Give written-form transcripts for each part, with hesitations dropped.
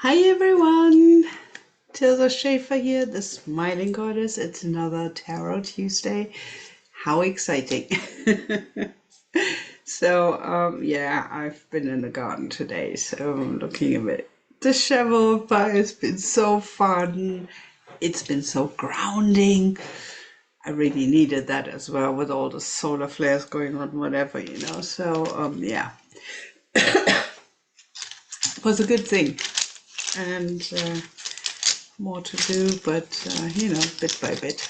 Hi everyone, Tirza Schaefer here, the smiling goddess. It's another Tarot Tuesday. How exciting! Yeah, I've been in the garden today, so I'm looking a bit disheveled, but it's been so fun. It's been so grounding. I really needed that as well with all the solar flares going on, whatever, yeah, it was a good thing. And more to do, but bit by bit.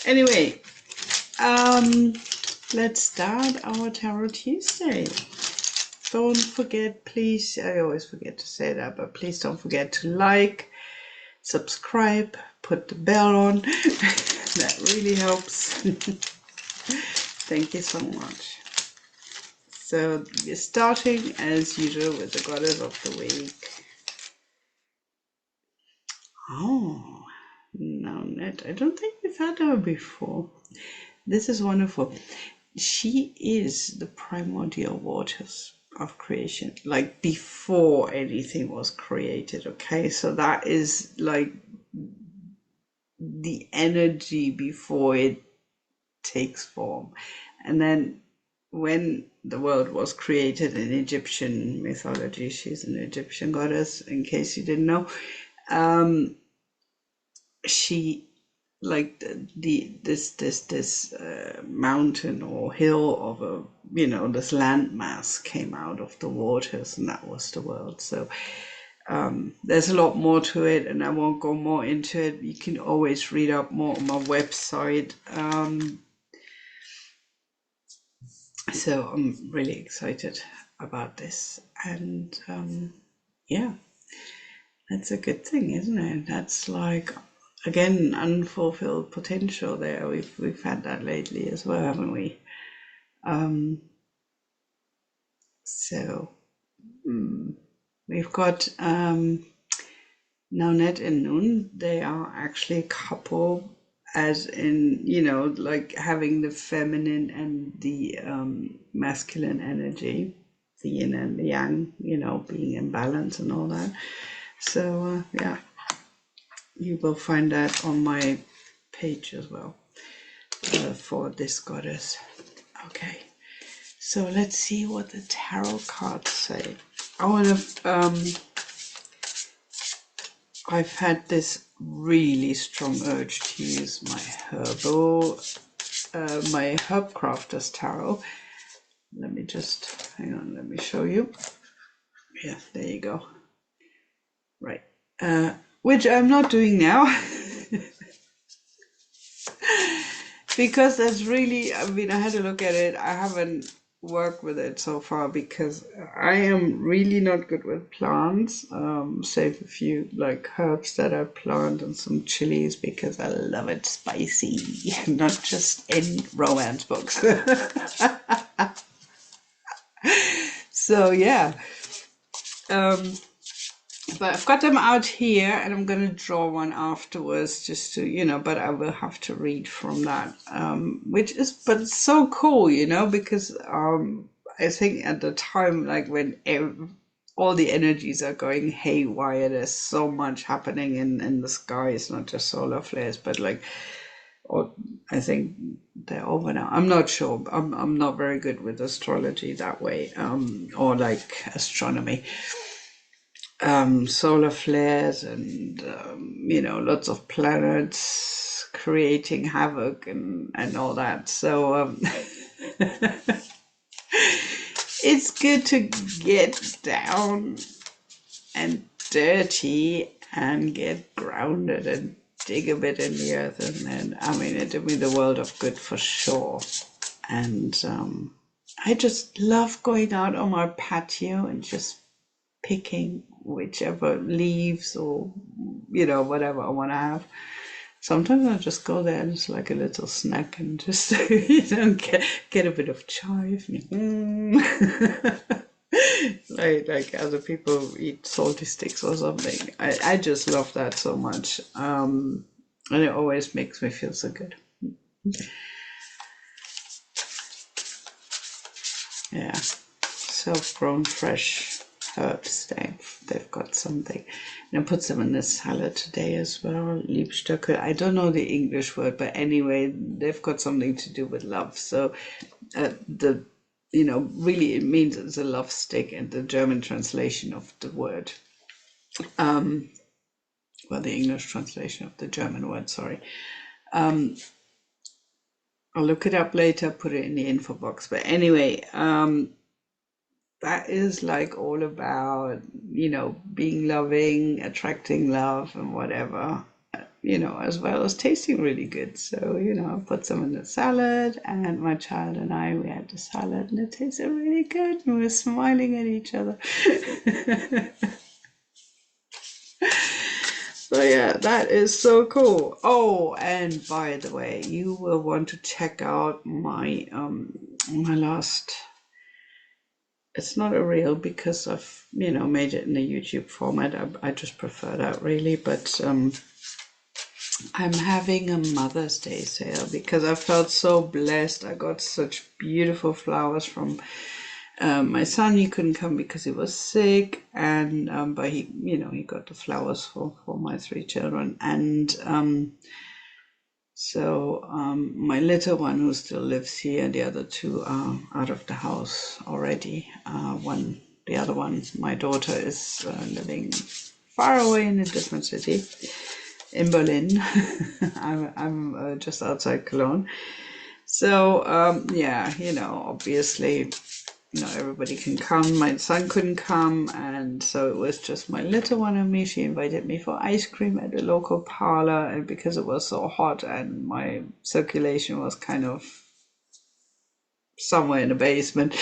Anyway, let's start our Tarot Tuesday. Don't forget, please, I always forget to say that, but please don't forget to like, subscribe, put the bell on. That really helps. Thank you so much. So we're starting as usual with the Goddess of the Week. Oh, no, Ned. I don't think we've had her before. This is wonderful. She is the primordial waters of creation, like before anything was created, okay? So that is like the energy before it takes form. And then when the world was created in Egyptian mythology, she's an Egyptian goddess, in case you didn't know, she like this mountain or hill of a this landmass came out of the waters, and that was the world. So there's a lot more to it, and I won't go more into it. You can always read up more on my website. So I'm really excited about this, and yeah, that's a good thing, isn't it? That's like, again, unfulfilled potential there. We've had that lately as well, haven't we? So we've got Naunet and Nun. They are actually a couple, as in, like having the feminine and the masculine energy, the yin and the yang, being in balance and all that. So yeah, you will find that on my page as well for this goddess. Okay, so let's see what the tarot cards say. I've had this really strong urge to use my my Herb Crafters tarot. Let me just, hang on, let me show you. Yeah, there you go. Right, which I'm not doing now. Because that's really, I mean, I had to look at it. I haven't worked with it so far because I am really not good with plants, save a few like herbs that I plant and some chilies because I love it spicy, not just in romance books. So yeah, but I've got them out here, and I'm going to draw one afterwards just to, but I will have to read from that, which is, but it's so cool, because I think at the time, like when all the energies are going haywire, there's so much happening in the sky. It's not just solar flares, but like, or I think they're over now. I'm not sure. I'm not very good with astrology that way, or like astronomy. Solar flares and lots of planets creating havoc and all that. So it's good to get down and dirty and get grounded and dig a bit in the earth, and then it did me the world of good for sure. And I just love going out on my patio and just picking whichever leaves or whatever I want to have. Sometimes I just go there and it's like a little snack and just get a bit of chive. like other people eat salty sticks or something. I just love that so much, and it always makes me feel so good. Yeah, self-grown fresh herbs. They've got something. And I put some in the salad today as well. Liebstöcke. I don't know the English word, but anyway, they've got something to do with love. So really it means it's a love stick, and the German translation of the word. Well, the English translation of the German word, sorry. I'll look it up later, put it in the info box. But anyway, that is like all about, being loving, attracting love and whatever, as well as tasting really good. So, I put some in the salad, and my child and we had the salad, and it tasted really good. And we were smiling at each other. So yeah, that is so cool. Oh, and by the way, you will want to check out my last. It's not a reel because I've made it in the YouTube format. I just prefer that really, but I'm having a Mother's Day sale because I felt so blessed. I got such beautiful flowers from my son. He couldn't come because he was sick, and but he got the flowers for my 3 children, and so my little one who still lives here, the other 2 are out of the house already. The other one, my daughter, is living far away in a different city, in Berlin. I'm just outside Cologne. So obviously, everybody can come. My son couldn't come, and so it was just my little one and me. She invited me for ice cream at the local parlor, and because it was so hot and my circulation was kind of somewhere in the basement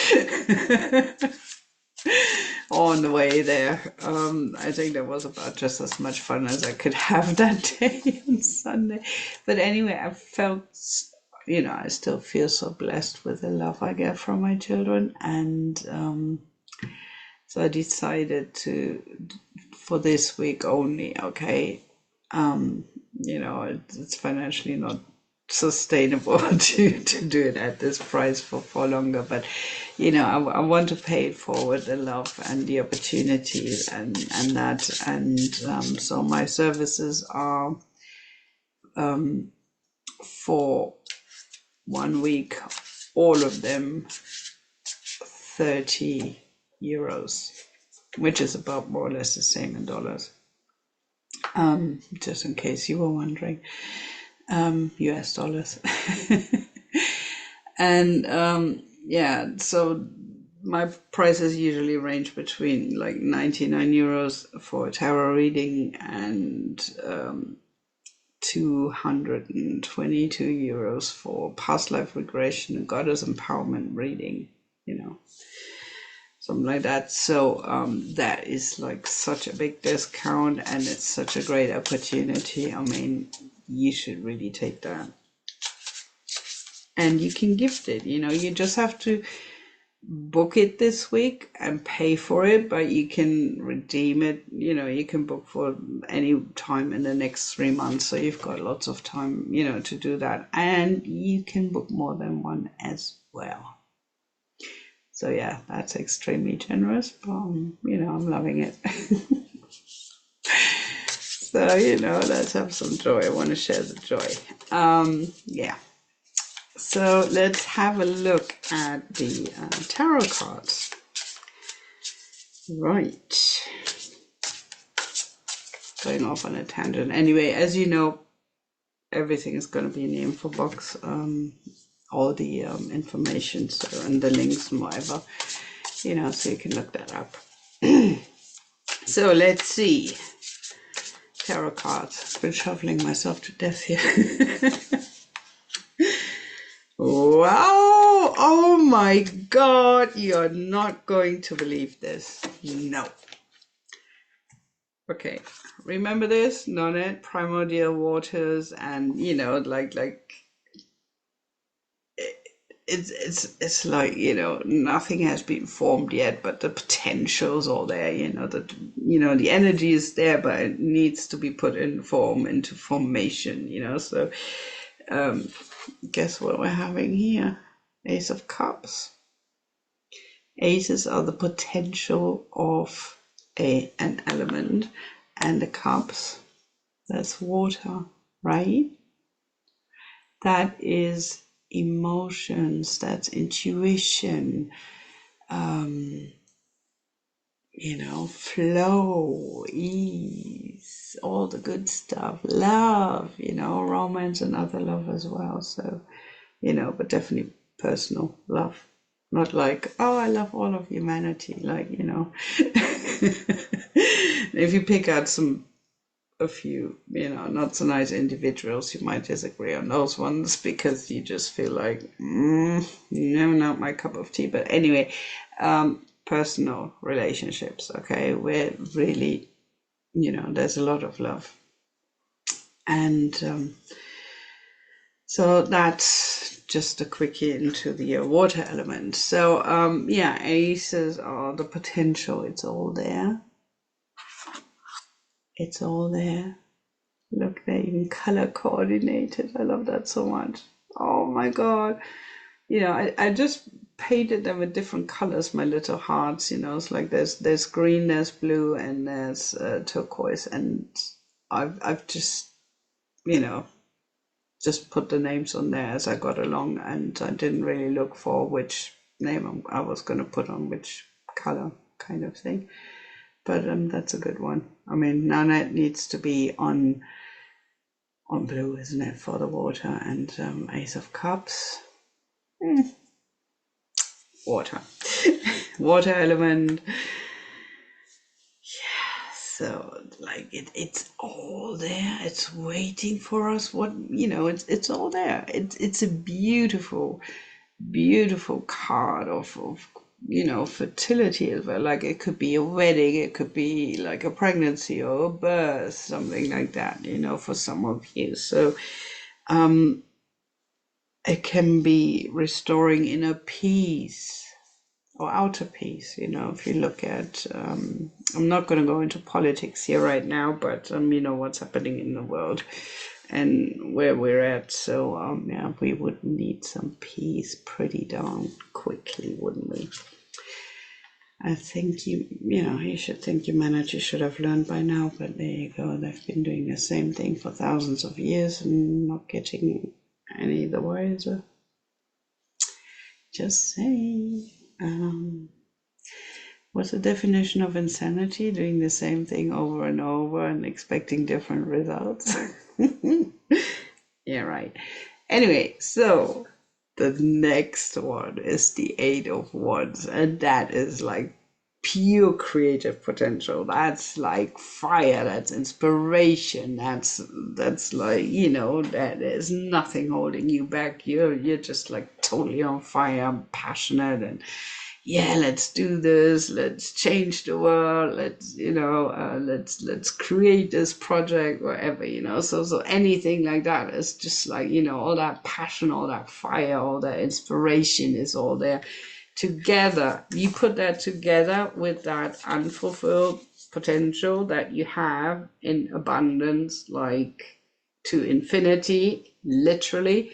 on the way there, I think that was about just as much fun as I could have that day on Sunday. But anyway, I felt, I still feel so blessed with the love I get from my children, and so I decided for this week only, okay, it's financially not sustainable to do it at this price for longer, but I want to pay it forward, the love and the opportunities and that, and so my services are for 1 week, all of them 30 euros, which is about more or less the same in dollars, just in case you were wondering. US dollars. And so my prices usually range between like 99 euros for a tarot reading and 222 euros for past life regression and goddess empowerment reading, something like that. So that is like such a big discount, and it's such a great opportunity. I mean, you should really take that. And you can gift it, you just have to book it this week and pay for it, but you can redeem it, you can book for any time in the next 3 months. So you've got lots of time, to do that. And you can book more than one as well. So yeah, that's extremely generous, but I'm loving it. So, let's have some joy. I want to share the joy. So let's have a look at the tarot cards. Right. Going off on a tangent. Anyway, as you know, everything is going to be in the info box. All the information, so, and the links and whatever, so you can look that up. So let's see. Tarot cards. I've been shuffling myself to death here. Wow! Oh my God! You're not going to believe this. No. Okay. Remember this? Nonet, primordial waters, and it's like, nothing has been formed yet, but the potential's all there, the energy is there, but it needs to be put into formation, so guess what we're having here? Ace of Cups. Aces are the potential of an element, and the cups, that's water, right? That is emotions, that's intuition, flow, ease, all the good stuff, love, romance and other love as well. So, but definitely personal love. Not like, oh, I love all of humanity. Like, if you pick out a few, not so nice individuals, you might disagree on those ones because you just feel like, no, not my cup of tea. But anyway, personal relationships, okay, where really, there's a lot of love. And so that's just a quickie into the water element. So aces are the potential. It's all there. It's all there. Look, they're even color coordinated. I love that so much. Oh my God. I just painted them with different colors, my little hearts. It's like there's green, there's blue, and there's turquoise. And I've just, just put the names on there as I got along, and I didn't really look for which name I was going to put on which color, kind of thing. But that's a good one. I mean, now that needs to be on blue, isn't it, for the water? And Ace of Cups, water. Water element. Yeah, so like it's all there. It's waiting for us. It's all there. It's a beautiful card of fertility as well. Like it could be a wedding, it could be like a pregnancy or a birth, something like that, for some of you. So it can be restoring inner peace or outer peace, if you look at I'm not going to go into politics here right now, but what's happening in the world and where we're at. So we would need some peace pretty darn quickly, wouldn't we? I think you should think humanity should have learned by now, but there you go. They've been doing the same thing for thousands of years and not getting any the wiser. Just saying. What's the definition of insanity? Doing the same thing over and over and expecting different results. Yeah, right. Anyway, so the next one is the Eight of Wands, and that is like pure creative potential. That's like fire, that's inspiration, that's like, that is nothing holding you back. You're just like totally on fire, passionate, and yeah, let's do this, let's change the world, let's let's create this project, whatever, so anything like that is just like, all that passion, all that fire, all that inspiration is all there together. You put that together with that unfulfilled potential that you have in abundance, like to infinity, literally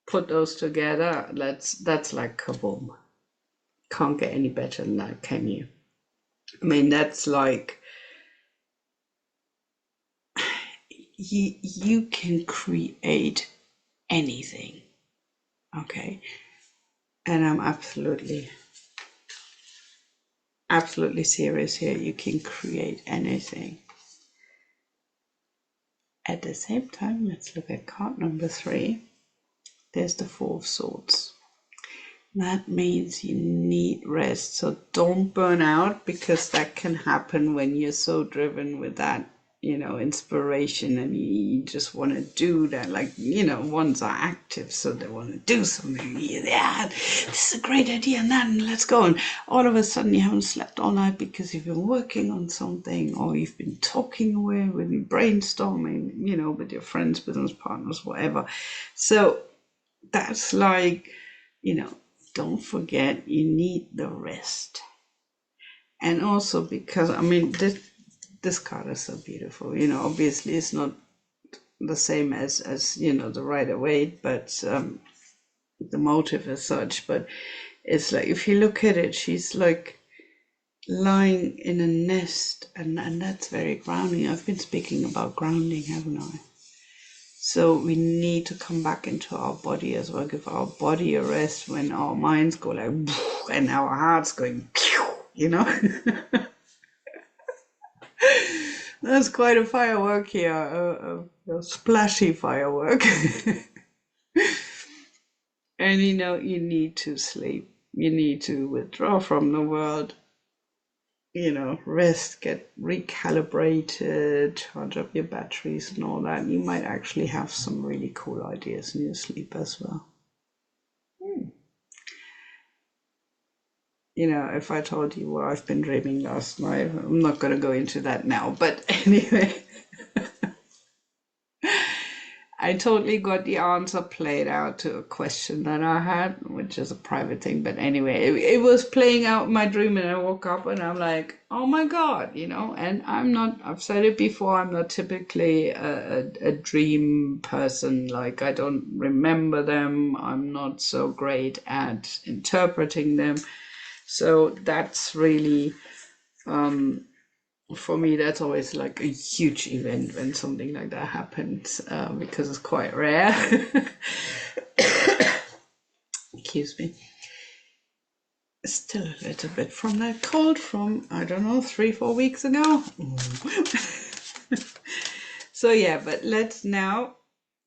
put those together. That's like kaboom. Can't get any better than that, can you? I mean, that's like you can create anything, okay? And I'm absolutely serious here. You can create anything. At the same time, let's look at card number 3. There's the Four of Swords. That means you need rest. So don't burn out, because that can happen when you're so driven with that, inspiration, and you just want to do that. Like, ones are active, so they want to do something. Yeah, this is a great idea, and then let's go. And all of a sudden you haven't slept all night because you've been working on something, or you've been talking away with you, brainstorming, with your friends, business partners, whatever. So that's like, don't forget you need the rest. And also because, I mean, this card is so beautiful. Obviously it's not the same as the Rider-Waite, but the motive as such. But it's like, if you look at it, she's like lying in a nest, and that's very grounding. I've been speaking about grounding, haven't I? So we need to come back into our body as well, give our body a rest when our minds go like, and our heart's going, you know. That's quite a firework here, a splashy firework. And you know, you need to sleep. You need to withdraw from the world. You know, rest, get recalibrated, charge up your batteries and all that. You might actually have some really cool ideas in your sleep as well. You know, if I told you what I've been dreaming last night, I'm not going to go into that now. But anyway, I totally got the answer played out to a question that I had, which is a private thing. But anyway, it was playing out in my dream, and I woke up and I'm like, oh my God, you know, and I've said it before, I'm not typically a dream person. Like, I don't remember them. I'm not so great at interpreting them. So that's really, for me, that's always like a huge event when something like that happens, because it's quite rare. Excuse me. Still a little bit from that cold from, I don't know, 3-4 weeks ago. So yeah, but let's now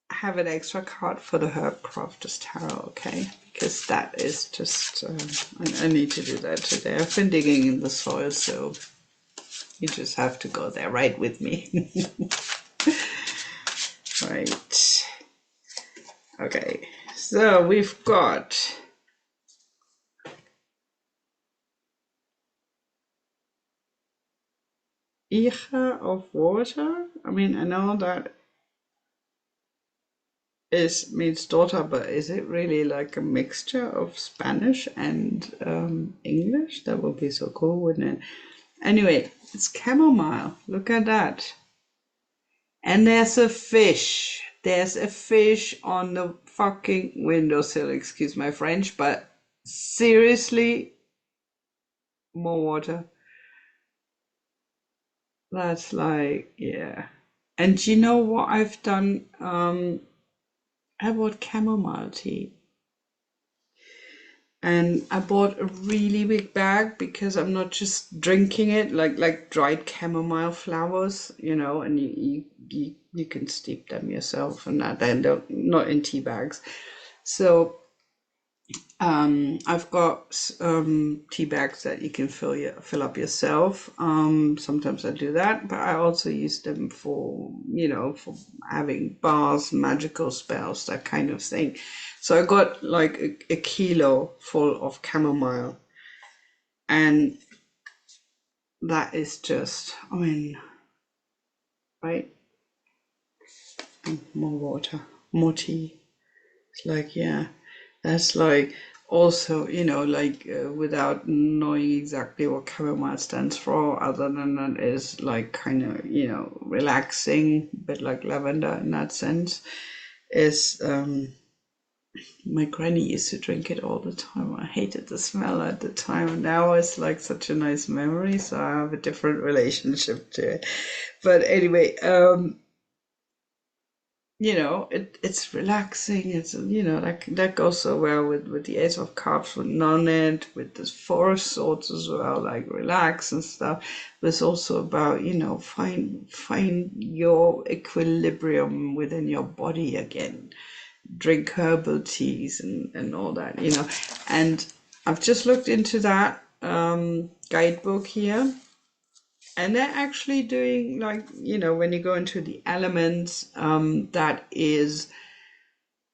have an extra card for the Herb Crafters Tarot, okay? Because that is just, I need to do that today. I've been digging in the soil, so you just have to go there right with me. Right. Okay, so we've got Ether of Water. I mean, I know that means daughter, but is it really like a mixture of Spanish and English? That would be so cool, wouldn't it? Anyway, it's chamomile. Look at that. And there's a fish. There's a fish on the fucking windowsill. Excuse my French, but seriously, more water. That's like, yeah. And you know what I've done? I bought chamomile tea. And I bought a really big bag because I'm not just drinking it like dried chamomile flowers, you know, and you can steep them yourself and that, then they're not in tea bags. So I've got tea bags that you can fill up yourself. Sometimes I do that, but I also use them for, you know, for having bars, magical spells, that kind of thing. So I got like a kilo full of chamomile, and that is just, I mean, right? And more water, more tea. It's like, yeah, that's like, also, you know, like without knowing exactly what chamomile stands for, other than that is like kind of, you know, relaxing, a bit like lavender in that sense, is my granny used to drink it all the time. I hated the smell at the time, and now it's like such a nice memory, so I have a different relationship to it. But anyway, you know, it's relaxing. It's, you know, that goes so well with the Ace of Cups, with Nonnet, with the Four of Swords as well, like relax and stuff. But it's also about, you know, find your equilibrium within your body again. Drink herbal teas and all that, you know. And I've just looked into that guidebook here. And they're actually doing, like, you know, when you go into the elements, that is,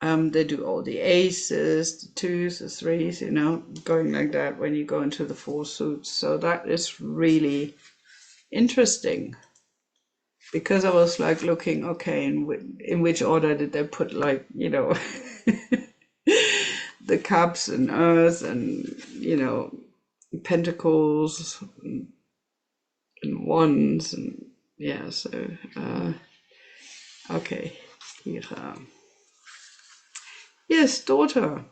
they do all the aces, the twos, the threes, you know, going like that when you go into the four suits. So that is really interesting, because I was like looking, okay, in which order did they put, like, you know, the cups and earth and, you know, pentacles and wands, and yeah, so okay, here, yes, daughter.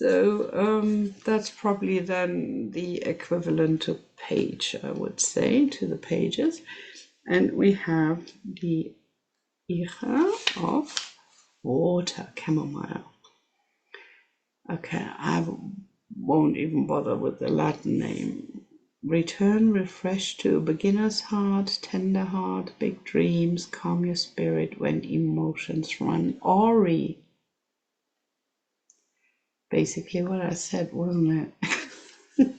So that's probably then the equivalent to page, I would say, to the pages. And we have the ether of water, chamomile. Okay, I won't even bother with the Latin name. Return refreshed to a beginner's heart, tender heart, big dreams, calm your spirit when emotions run awry. Basically what I said, wasn't it?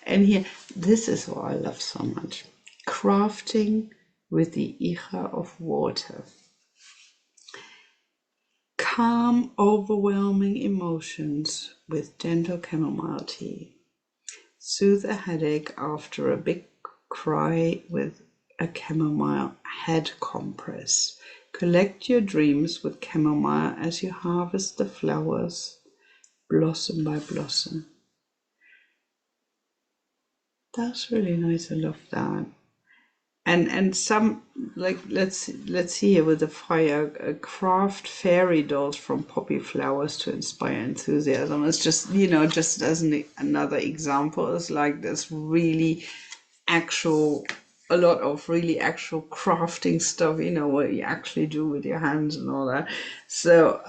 And here, this is what I love so much. Crafting with the ether of water. Calm, overwhelming emotions with gentle chamomile tea. Soothe a headache after a big cry with a chamomile head compress. Collect your dreams with chamomile as you harvest the flowers, blossom by blossom. That's really nice. I love that. And some, like, let's see here with the fire, craft fairy dolls from poppy flowers to inspire enthusiasm. It's just, just as another example, is like this really actual, a lot of really actual crafting stuff, what you actually do with your hands and all that. So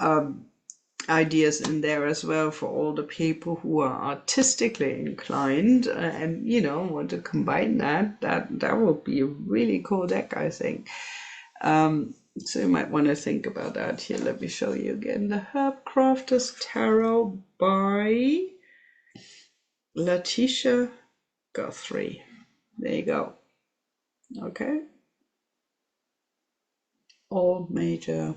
ideas in there as well for all the people who are artistically inclined and want to combine that would be a really cool deck, I think. So you might want to think about that. Here, let me show you again the Herb Crafters Tarot by Letitia Guthrie. There you go. Okay, all major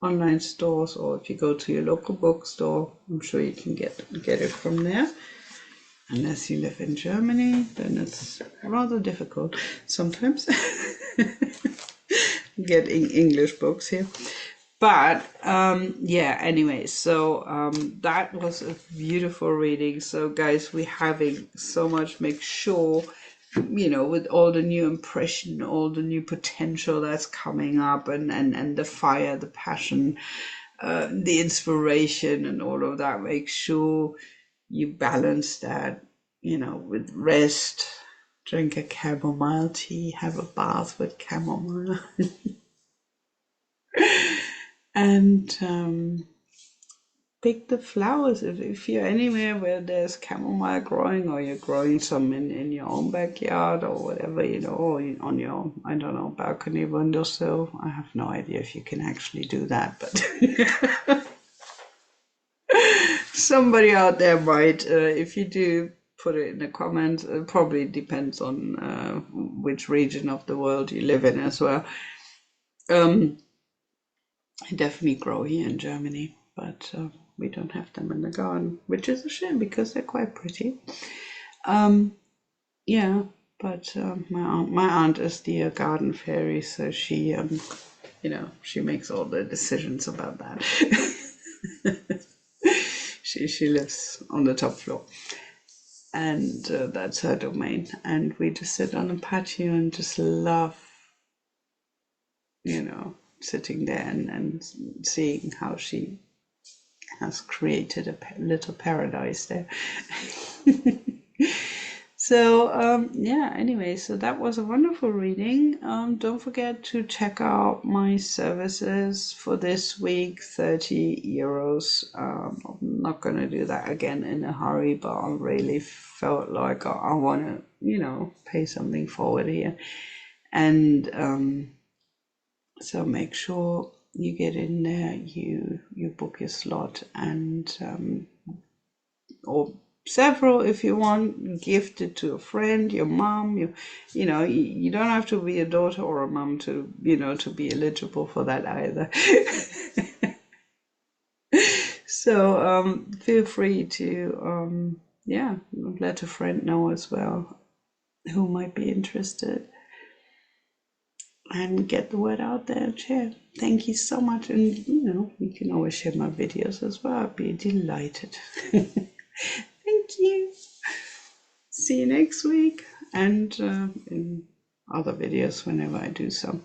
online stores, or if you go to your local bookstore, I'm sure you can get it from there. Unless you live in Germany, then it's rather difficult sometimes getting English books here. But yeah, anyway, so that was a beautiful reading. So guys, we're having so much. Make sure, with all the new impression, all the new potential that's coming up, and the fire, the passion, the inspiration and all of that, make sure you balance that, with rest, drink a chamomile tea, have a bath with chamomile. And pick the flowers. If you're anywhere where there's chamomile growing, or you're growing some in your own backyard or whatever, or on your, I don't know, balcony, windowsill. I have no idea if you can actually do that, but somebody out there might. If you do, put it in the comments. It probably depends on which region of the world you live in as well. I definitely grow here in Germany, but we don't have them in the garden, which is a shame because they're quite pretty. Yeah, but my aunt is the garden fairy, so she she makes all the decisions about that. she lives on the top floor, and that's her domain. And we just sit on a patio and just love, sitting there and seeing how she has created a little paradise there. So yeah, anyway, so that was a wonderful reading. Don't forget to check out my services for this week, 30 euros. I'm not going to do that again in a hurry, but I really felt like I want to, pay something forward here. And so make sure you get in there, you book your slot, and or several if you want, gift it to a friend, your mom, you don't have to be a daughter or a mom to to be eligible for that either. So feel free to let a friend know as well who might be interested, and get the word out there and share. Thank you so much. And you can always share my videos as well. I'd be delighted. Thank you. See you next week, and in other videos whenever I do so.